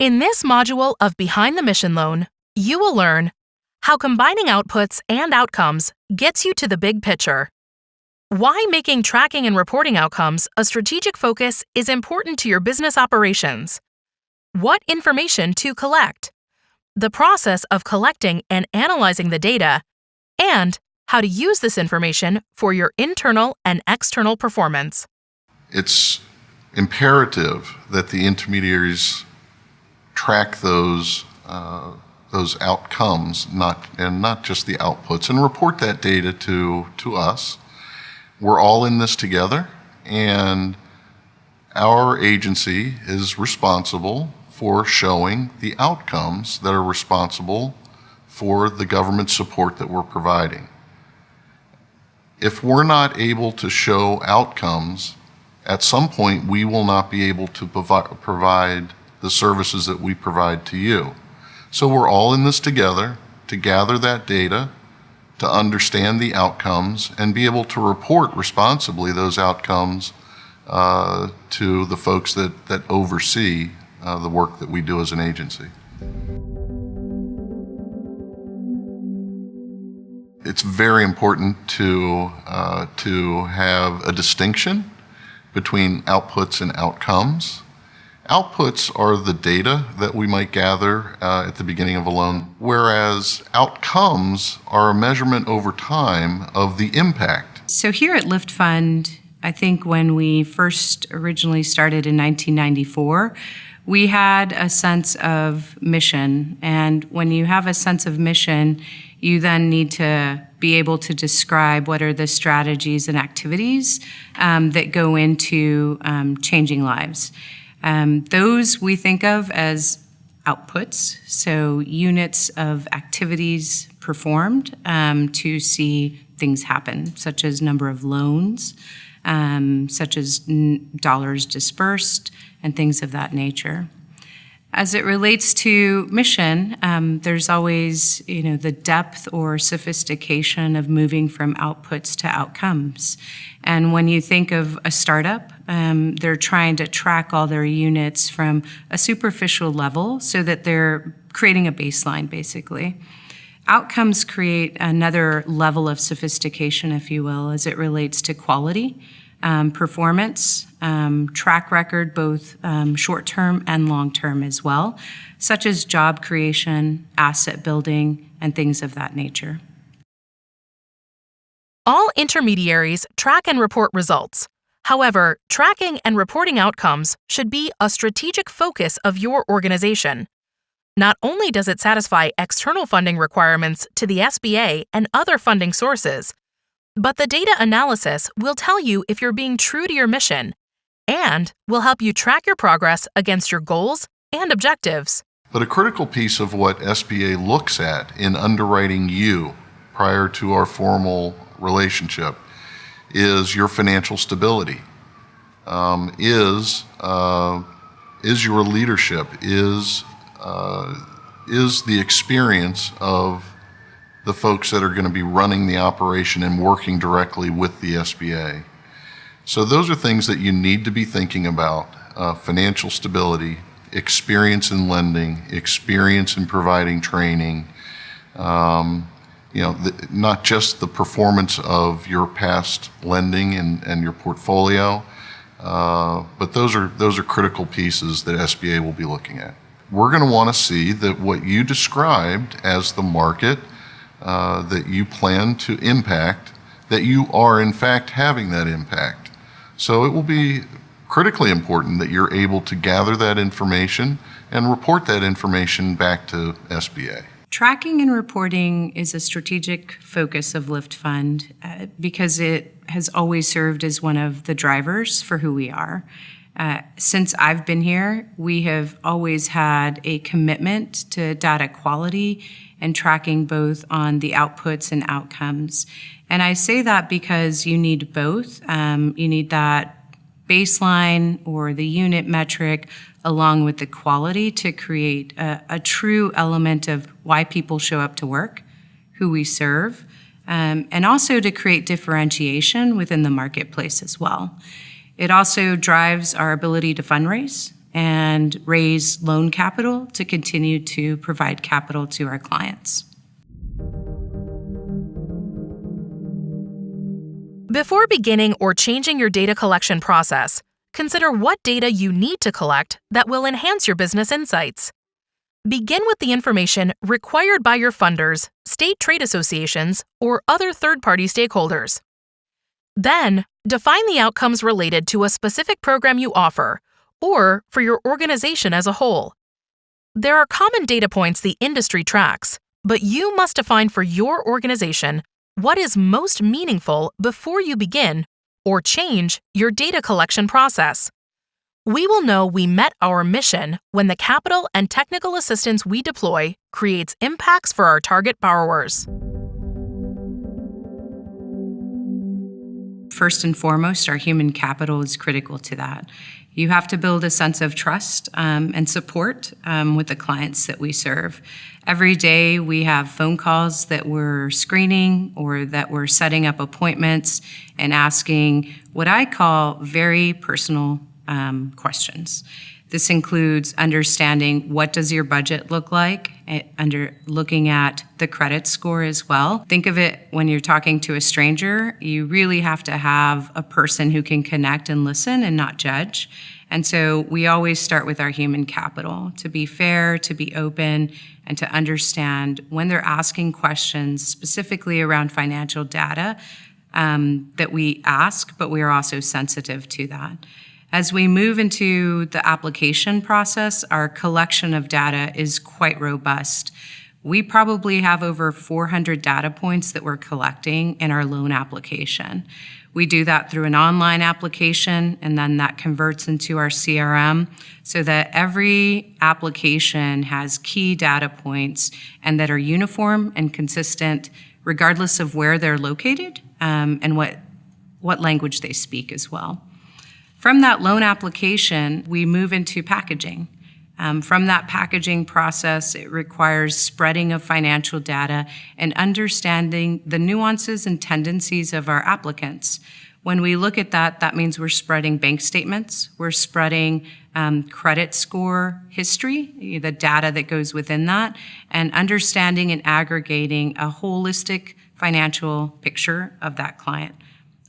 In this module of Behind the Mission Loan, you will learn how combining outputs and outcomes gets you to the big picture, why making tracking and reporting outcomes a strategic focus is important to your business operations, what information to collect, the process of collecting and analyzing the data, and how to use this information for your internal and external performance. It's imperative that the intermediaries track those outcomes, not just the outputs, and report that data to us. We're all in this together, and our agency is responsible for showing the outcomes that are responsible for the government support that we're providing. If we're not able to show outcomes, at some point we will not be able to provide the services that we provide to you. So we're all in this together to gather that data, to understand the outcomes, and be able to report responsibly those outcomes to the folks that oversee the work that we do as an agency. It's very important to have a distinction between outputs and outcomes. Outputs are the data that we might gather at the beginning of a loan, whereas outcomes are a measurement over time of the impact. So here at Lift Fund, I think when we first originally started in 1994, we had a sense of mission. And when you have a sense of mission, you then need to be able to describe what are the strategies and activities that go into changing lives. Those we think of as outputs, so units of activities performed to see things happen, such as number of loans, such as dollars dispersed, and things of that nature. As it relates to mission, there's always, the depth or sophistication of moving from outputs to outcomes. And when you think of a startup, they're trying to track all their units from a superficial level so that they're creating a baseline, basically. Outcomes create another level of sophistication, if you will, as it relates to quality, performance, track record, both short-term and long-term as well, such as job creation, asset building, and things of that nature. All intermediaries track and report results. However, tracking and reporting outcomes should be a strategic focus of your organization. Not only does it satisfy external funding requirements to the SBA and other funding sources, but the data analysis will tell you if you're being true to your mission and will help you track your progress against your goals and objectives. But a critical piece of what SBA looks at in underwriting you prior to our formal relationship is your financial stability, is your leadership, is the experience of the folks that are going to be running the operation and working directly with the SBA. So those are things that you need to be thinking about: financial stability, experience in lending, experience in providing training, not just the performance of your past lending and your portfolio, but those are critical pieces that SBA will be looking at. We're going to want to see that what you described as the market that you plan to impact, that you are in fact having that impact. So it will be critically important that you're able to gather that information and report that information back to SBA. Tracking and reporting is a strategic focus of Lift Fund because it has always served as one of the drivers for who we are. Since I've been here, we have always had a commitment to data quality and tracking both on the outputs and outcomes. And I say that because you need both. You need that baseline or the unit metric along with the quality to create a true element of why people show up to work, who we serve, and also to create differentiation within the marketplace as well. It also drives our ability to fundraise and raise loan capital to continue to provide capital to our clients. Before beginning or changing your data collection process, consider what data you need to collect that will enhance your business insights. Begin with the information required by your funders, state trade associations, or other third-party stakeholders. Then, define the outcomes related to a specific program you offer, or for your organization as a whole. There are common data points the industry tracks, but you must define for your organization what is most meaningful before you begin or change your data collection process. We will know we met our mission when the capital and technical assistance we deploy creates impacts for our target borrowers. First and foremost, our human capital is critical to that. You have to build a sense of trust and support with the clients that we serve. Every day we have phone calls that we're screening or that we're setting up appointments and asking what I call very personal questions. This includes understanding what does your budget look like, looking at the credit score as well. Think of it when you're talking to a stranger, you really have to have a person who can connect and listen and not judge. And so we always start with our human capital to be fair, to be open, and to understand when they're asking questions specifically around financial data that we ask, but we are also sensitive to that. As we move into the application process, our collection of data is quite robust. We probably have over 400 data points that we're collecting in our loan application. We do that through an online application, and then that converts into our CRM so that every application has key data points and that are uniform and consistent regardless of where they're located and what language they speak as well. From that loan application, we move into packaging. From that packaging process, it requires spreading of financial data and understanding the nuances and tendencies of our applicants. When we look at that, that means we're spreading bank statements, we're spreading credit score history, the data that goes within that, and understanding and aggregating a holistic financial picture of that client.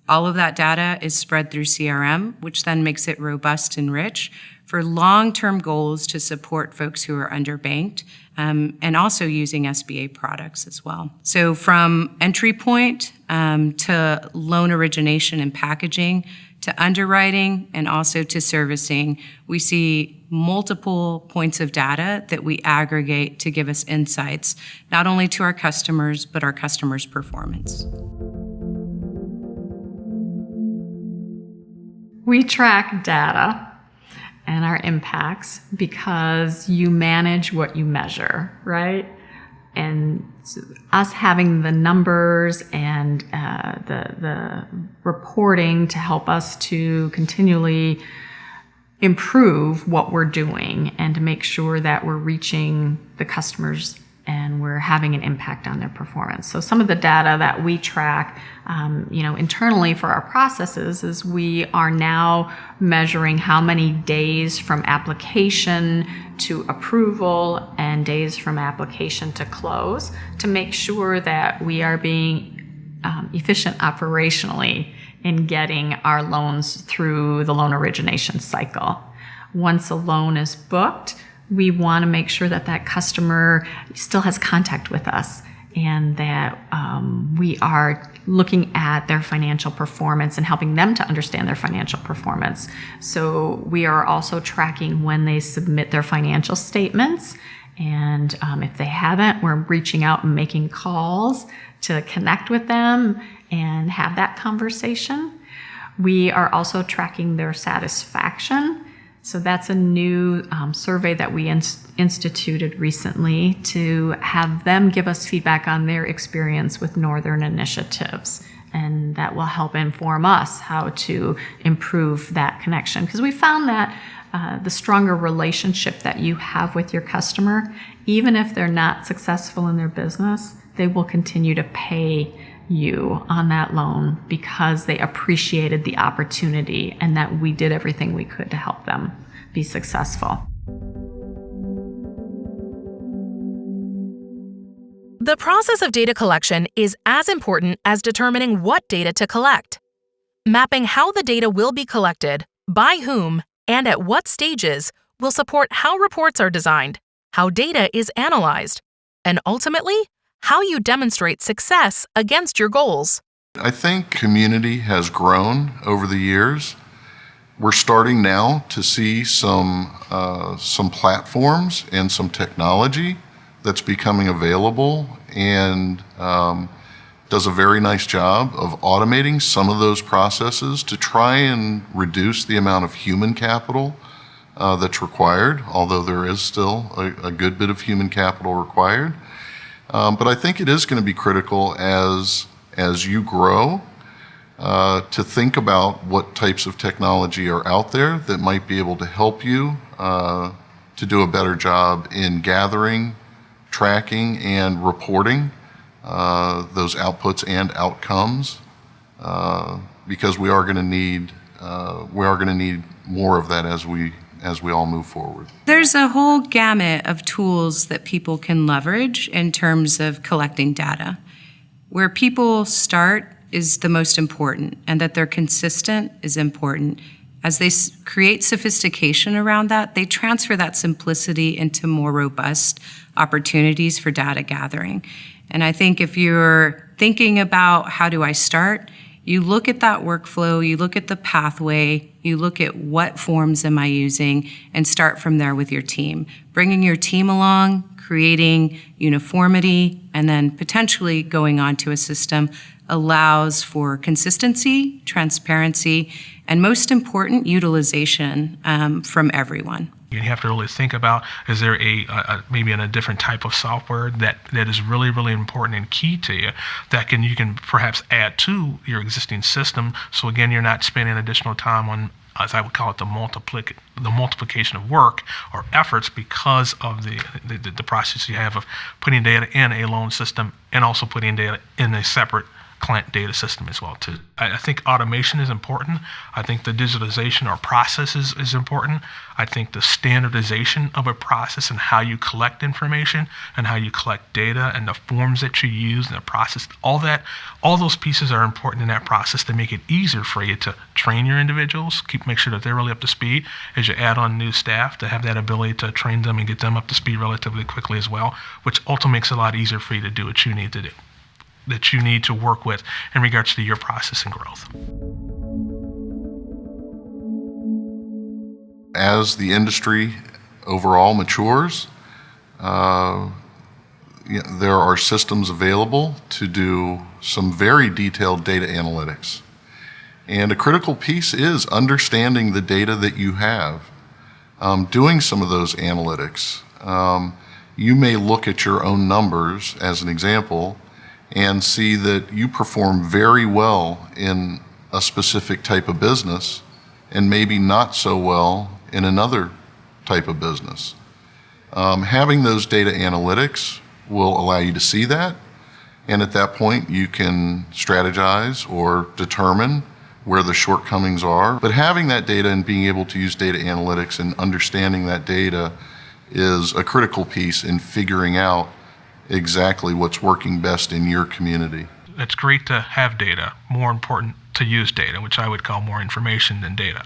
All of that data is spread through CRM, which then makes it robust and rich for long-term goals to support folks who are underbanked and also using SBA products as well. So from entry point to loan origination and packaging to underwriting and also to servicing, we see multiple points of data that we aggregate to give us insights, not only to our customers, but our customers' performance. We track data and our impacts because you manage what you measure, right? And us having the numbers and the reporting to help us to continually improve what we're doing and to make sure that we're reaching the customers and we're having an impact on their performance. So some of the data that we track, internally for our processes is we are now measuring how many days from application to approval and days from application to close to make sure that we are being efficient operationally in getting our loans through the loan origination cycle. Once a loan is booked, we want to make sure that that customer still has contact with us and that we are looking at their financial performance and helping them to understand their financial performance. So we are also tracking when they submit their financial statements. And if they haven't, we're reaching out and making calls to connect with them and have that conversation. We are also tracking their satisfaction. So that's a new survey that we instituted recently to have them give us feedback on their experience with Northern initiatives. And that will help inform us how to improve that connection. Because we found that the stronger relationship that you have with your customer, even if they're not successful in their business, they will continue to pay you on that loan because they appreciated the opportunity and that we did everything we could to help them be successful. The process of data collection is as important as determining what data to collect. Mapping how the data will be collected, by whom, and at what stages will support how reports are designed, how data is analyzed, and ultimately, how you demonstrate success against your goals. I think community has grown over the years. We're starting now to see some platforms and some technology that's becoming available and does a very nice job of automating some of those processes to try and reduce the amount of human capital that's required, although there is still a good bit of human capital required. But I think it is going to be critical as you grow to think about what types of technology are out there that might be able to help you to do a better job in gathering, tracking, and reporting those outputs and outcomes, because we are going to need more of that as we all move forward. There's a whole gamut of tools that people can leverage in terms of collecting data. Where people start is the most important, and that they're consistent is important. As they create sophistication around that, they transfer that simplicity into more robust opportunities for data gathering. And I think if you're thinking about how do I start, you look at that workflow, you look at the pathway, you look at what forms am I using, and start from there with your team. Bringing your team along, creating uniformity, and then potentially going on to a system allows for consistency, transparency, and most important, utilization from everyone. You have to really think about, is there maybe in a different type of software that is really, really important and key to you that you can perhaps add to your existing system. So again, you're not spending additional time on, as I would call it, the multiplication of work or efforts because of the process you have of putting data in a loan system and also putting data in a separate client data system as well too. I think automation is important. I think the digitalization or processes is important. I think the standardization of a process and how you collect information and how you collect data and the forms that you use and the process, all those pieces are important in that process to make it easier for you to train your individuals, make sure that they're really up to speed as you add on new staff, to have that ability to train them and get them up to speed relatively quickly as well, which ultimately makes it a lot easier for you to do what you need to do, that you need to work with in regards to your process and growth. As the industry overall matures, there are systems available to do some very detailed data analytics. And a critical piece is understanding the data that you have, doing some of those analytics. You may look at your own numbers as an example and see that you perform very well in a specific type of business and maybe not so well in another type of business. Having those data analytics will allow you to see that, and at that point you can strategize or determine where the shortcomings are. But having that data and being able to use data analytics and understanding that data is a critical piece in figuring out exactly what's working best in your community. It's great to have data, more important to use data, which I would call more information than data.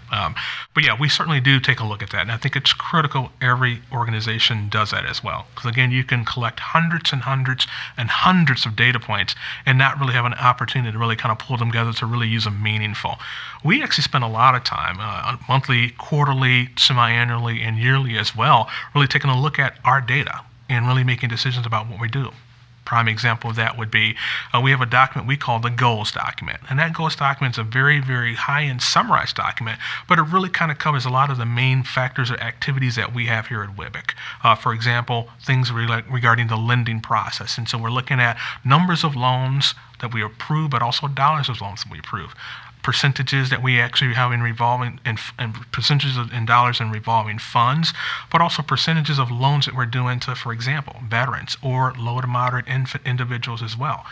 But yeah, we certainly do take a look at that. And I think it's critical every organization does that as well. Because again, you can collect hundreds and hundreds and hundreds of data points and not really have an opportunity to really kind of pull them together to really use them meaningful. We actually spend a lot of time, monthly, quarterly, semi-annually, and yearly as well, really taking a look at our data and really making decisions about what we do. Prime example of that would be, we have a document we call the goals document. And that goals document is a very, very high-end summarized document, but it really kind of covers a lot of the main factors or activities that we have here at WBIC. For example, things regarding the lending process. And so we're looking at numbers of loans that we approve, but also dollars of loans that we approve. Percentages that we actually have in revolving and percentages in dollars in revolving funds, but also percentages of loans that we're doing to, for example, veterans or low to moderate infant individuals as well.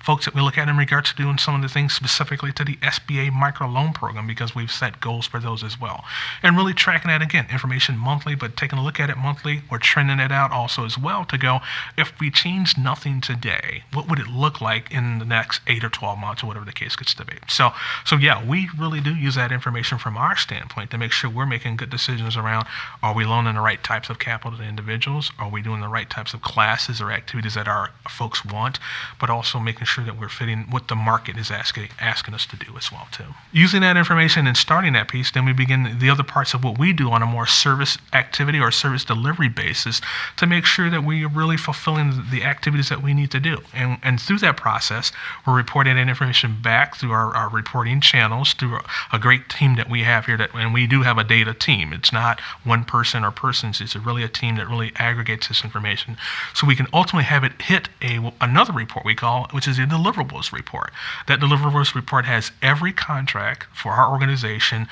folks that we look at in regards to doing some of the things specifically to the SBA microloan program, because we've set goals for those as well. And really tracking that, again, information monthly, but taking a look at it monthly. We're trending it out also as well to go, if we change nothing today, what would it look like in the next 8 or 12 months or whatever the case gets to be? So yeah, we really do use that information from our standpoint to make sure we're making good decisions around, are we loaning the right types of capital to individuals? Are we doing the right types of classes or activities that our folks want? But also making sure that we're fitting what the market is asking us to do as well too. Using that information and starting that piece, then we begin the other parts of what we do on a more service activity or service delivery basis to make sure that we are really fulfilling the activities that we need to do. And through that process, we're reporting that information back through our reporting channels, through a great team that we have here, and we do have a data team. It's not one person or persons, it's really a team that really aggregates this information. So we can ultimately have it hit another report we call, which is a deliverables report. That deliverables report has every contract for our organization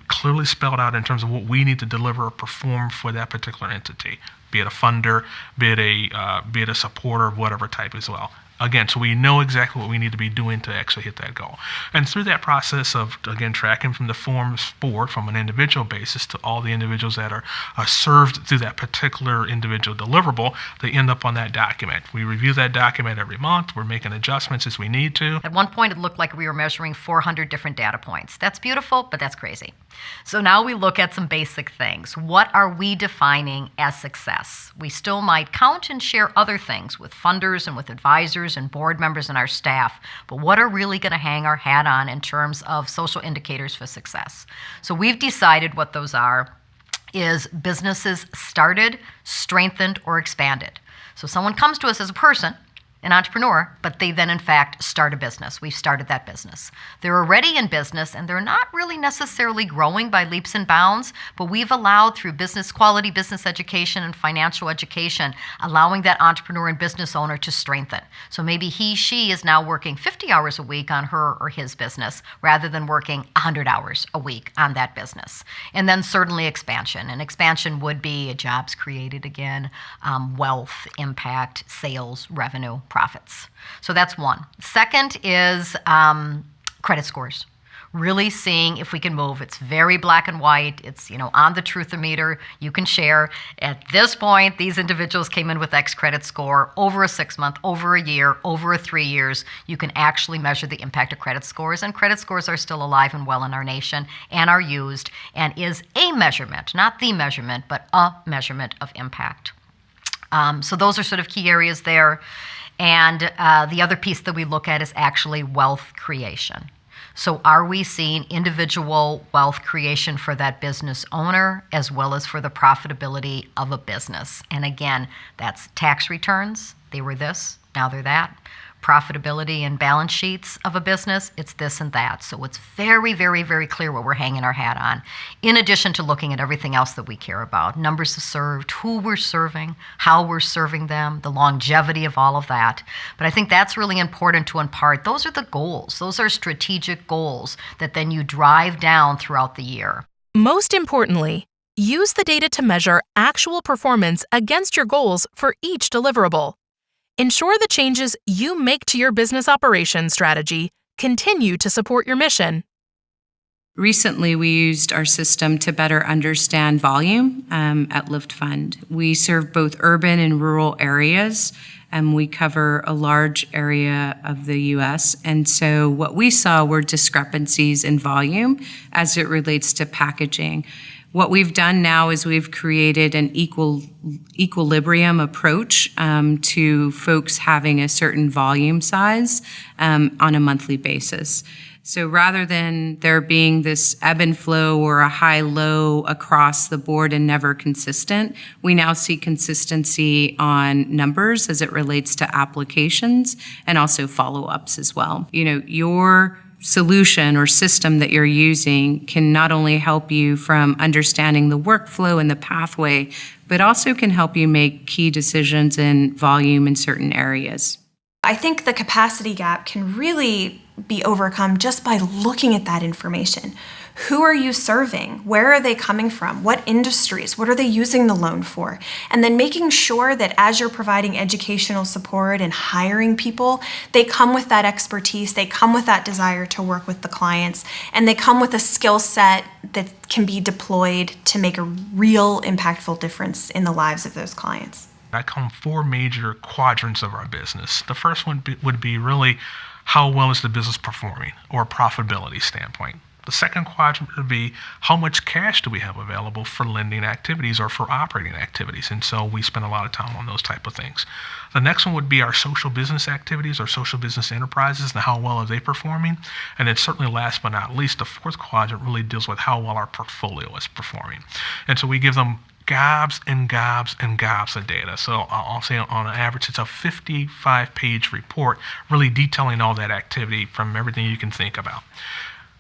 clearly spelled out in terms of what we need to deliver or perform for that particular entity, be it a funder, be it a supporter of whatever type as well. Again, so we know exactly what we need to be doing to actually hit that goal. And through that process of, again, tracking from the forms board from an individual basis to all the individuals that are served through that particular individual deliverable, they end up on that document. We review that document every month. We're making adjustments as we need to. At one point, it looked like we were measuring 400 different data points. That's beautiful, but that's crazy. So now we look at some basic things. What are we defining as success? We still might count and share other things with funders and with advisors and board members and our staff, but what are really going to hang our hat on in terms of social indicators for success? So we've decided what those are is businesses started, strengthened, or expanded. So someone comes to us as a person, an entrepreneur, but they then in fact start a business. We've started that business. They're already in business and they're not really necessarily growing by leaps and bounds, but we've allowed through quality business education and financial education, allowing that entrepreneur and business owner to strengthen. So maybe she is now working 50 hours a week on her or his business rather than working 100 hours a week on that business. And then certainly expansion. And expansion would be jobs created again, wealth, impact, sales, revenue, profits. So that's one. Second is credit scores. Really seeing if we can move. It's very black and white. It's, on the truthometer. You can share. At this point, these individuals came in with X credit score over a 6-month, over a year, over 3 years. You can actually measure the impact of credit scores, and credit scores are still alive and well in our nation and are used and is a measurement, not the measurement, but a measurement of impact. So those are sort of key areas there. And the other piece that we look at is actually wealth creation. So are we seeing individual wealth creation for that business owner as well as for the profitability of a business? And again, that's tax returns. They were this, now they're that. Profitability and balance sheets of a business, it's this and that. So it's very, very, very clear what we're hanging our hat on, in addition to looking at everything else that we care about. Numbers served, who we're serving, how we're serving them, the longevity of all of that. But I think that's really important to impart. Those are the goals. Those are strategic goals that then you drive down throughout the year. Most importantly, use the data to measure actual performance against your goals for each deliverable. Ensure the changes you make to your business operations strategy continue to support your mission. Recently, we used our system to better understand volume at Lift Fund. We serve both urban and rural areas, and we cover a large area of the U.S. And so what we saw were discrepancies in volume as it relates to packaging. What we've done now is we've created an equilibrium approach to folks having a certain volume size on a monthly basis. So rather than there being this ebb and flow or a high-low across the board and never consistent, we now see consistency on numbers as it relates to applications and also follow-ups as well. Your solution or system that you're using can not only help you from understanding the workflow and the pathway, but also can help you make key decisions in volume in certain areas. I think the capacity gap can really be overcome just by looking at that information. Who are you serving? Where are they coming from? What industries? What are they using the loan for? And then making sure that as you're providing educational support and hiring people, they come with that expertise, they come with that desire to work with the clients, and they come with a skill set that can be deployed to make a real impactful difference in the lives of those clients. I call them 4 major quadrants of our business. The first one would be really how well is the business performing or profitability standpoint. The second quadrant would be how much cash do we have available for lending activities or for operating activities. And so we spend a lot of time on those type of things. The next one would be our social business activities or social business enterprises and how well are they performing. And then certainly last but not least, the fourth quadrant really deals with how well our portfolio is performing. And so we give them gobs and gobs and gobs of data. So I'll say on average, it's a 55-page report really detailing all that activity from everything you can think about.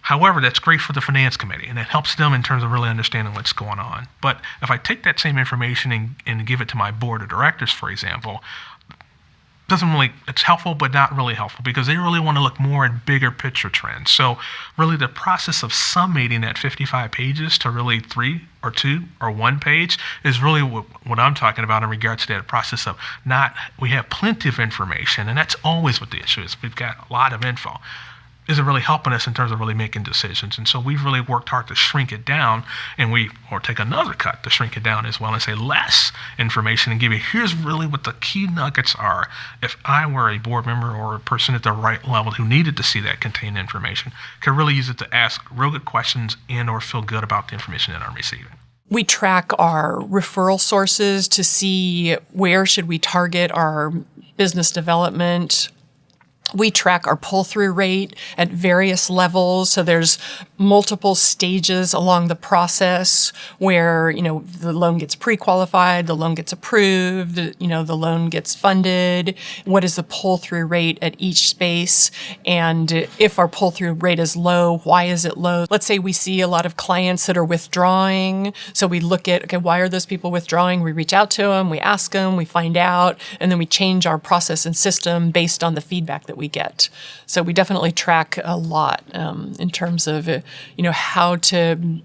However, that's great for the finance committee, and it helps them in terms of really understanding what's going on. But if I take that same information and give it to my board of directors, for example, it's helpful, but not really helpful because they really want to look more at bigger picture trends. So really the process of summating that 55 pages to really 3 or 2 or 1 page is really what I'm talking about in regards to that process of we have plenty of information, and that's always what the issue is. We've got a lot of info. Is it really helping us in terms of really making decisions? And so we've really worked hard to shrink it down, or take another cut to shrink it down as well and say less information and give you, here's really what the key nuggets are. If I were a board member or a person at the right level who needed to see that contained information, could really use it to ask real good questions and or feel good about the information that I'm receiving. We track our referral sources to see where should we target our business development. We track our pull-through rate at various levels. So there's multiple stages along the process where, the loan gets pre-qualified, the loan gets approved, the loan gets funded. What is the pull-through rate at each space? And if our pull-through rate is low, why is it low? Let's say we see a lot of clients that are withdrawing. So we look at, why are those people withdrawing? We reach out to them, we ask them, we find out, and then we change our process and system based on the feedback that we get. So we definitely track a lot in terms of how to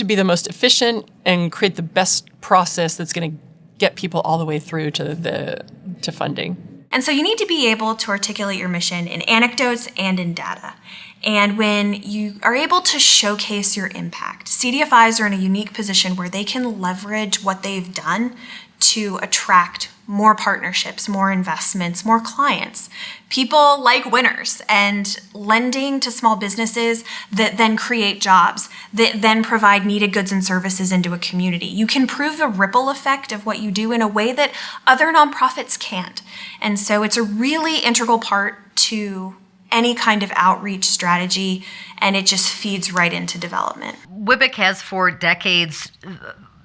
be the most efficient and create the best process that's going to get people all the way through to funding. And so you need to be able to articulate your mission in anecdotes and in data. And when you are able to showcase your impact, CDFIs are in a unique position where they can leverage what they've done to attract more partnerships, more investments, more clients. People like winners, and lending to small businesses that then create jobs, that then provide needed goods and services into a community. You can prove the ripple effect of what you do in a way that other nonprofits can't. And so it's a really integral part to any kind of outreach strategy, and it just feeds right into development. WBIC has for decades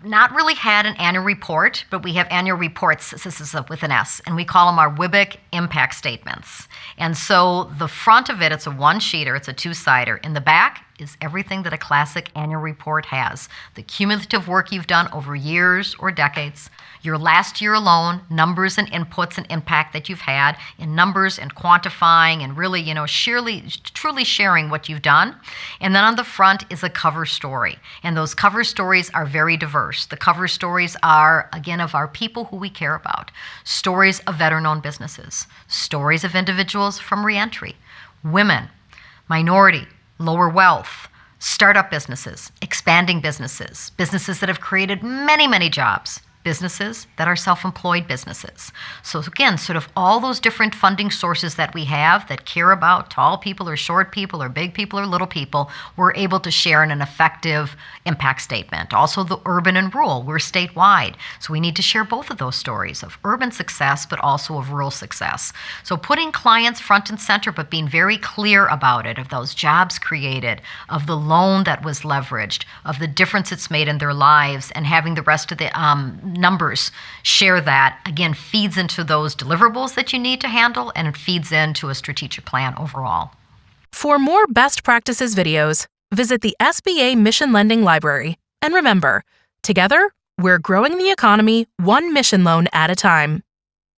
not really had an annual report, but we have annual reports, this is with an S, and we call them our WBIC impact statements. And so the front of it, it's a 1-sheeter, it's a 2-sider. In the back is everything that a classic annual report has. The cumulative work you've done over years or decades, your last year alone, numbers and inputs and impact that you've had in numbers and quantifying and really, truly sharing what you've done. And then on the front is a cover story. And those cover stories are very diverse. The cover stories are, again, of our people who we care about. Stories of veteran-owned businesses. Stories of individuals from reentry. Women, minority, lower wealth, startup businesses, expanding businesses, businesses that have created many, many jobs, businesses that are self-employed businesses. So again, sort of all those different funding sources that we have that care about tall people or short people or big people or little people, we're able to share in an effective impact statement. Also the urban and rural, we're statewide. So we need to share both of those stories of urban success, but also of rural success. So putting clients front and center, but being very clear about it, of those jobs created, of the loan that was leveraged, of the difference it's made in their lives, and having the rest of the numbers share that, again, feeds into those deliverables that you need to handle, and it feeds into a strategic plan overall. For more best practices videos, visit the SBA Mission Lending Library. And remember, together, we're growing the economy one mission loan at a time.